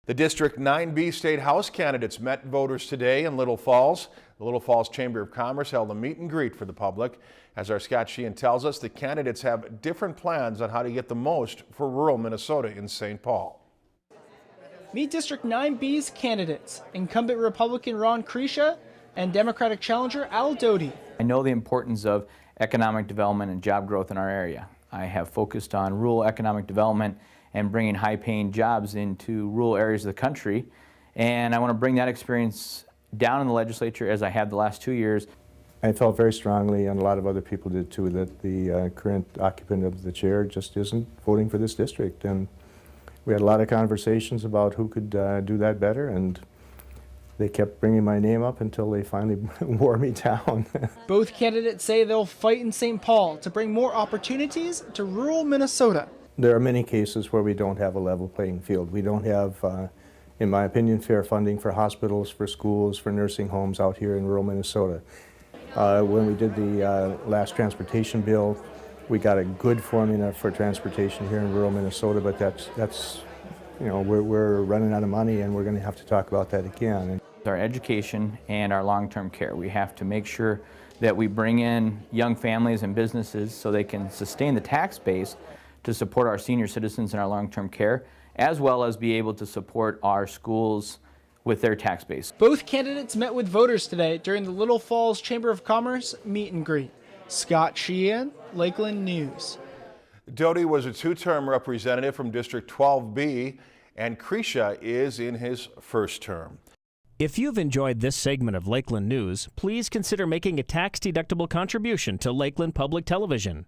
The District 9B State House candidates met voters today in Little Falls. The Little Falls Chamber of Commerce held a meet and greet for the public. As our Scott Sheehan tells us, the candidates have different plans on how to get the most for rural Minnesota in St. Paul. Meet District 9B's candidates, incumbent Republican Ron Krisha and Democratic challenger Al Doty. I know the importance of economic development and job growth in our area. I have focused on rural economic development and bringing high-paying jobs into rural areas of the country. And I want to bring that experience down in the legislature as I have the last 2 years. I felt very strongly, and a lot of other people did too, that the current occupant of the chair just isn't voting for this district. And we had a lot of conversations about who could do that better, and they kept bringing my name up until they finally wore me down. Both candidates say they'll fight in St. Paul to bring more opportunities to rural Minnesota. There are many cases where we don't have a level playing field. We don't have, in my opinion, fair funding for hospitals, for schools, for nursing homes out here in rural Minnesota. When we did the last transportation bill, we got a good formula for transportation here in rural Minnesota, but that's you know, we're running out of money, and we're going to have to talk about that again. Our education and our long-term care. We have to make sure that we bring in young families and businesses so they can sustain the tax base to support our senior citizens in our long-term care, as well as be able to support our schools with their tax base. Both candidates met with voters today during the Little Falls Chamber of Commerce meet and greet. Scott Sheehan, Lakeland News. Doty was a two-term representative from District 12B, and Krisha is in his first term. If you've enjoyed this segment of Lakeland News, please consider making a tax-deductible contribution to Lakeland Public Television.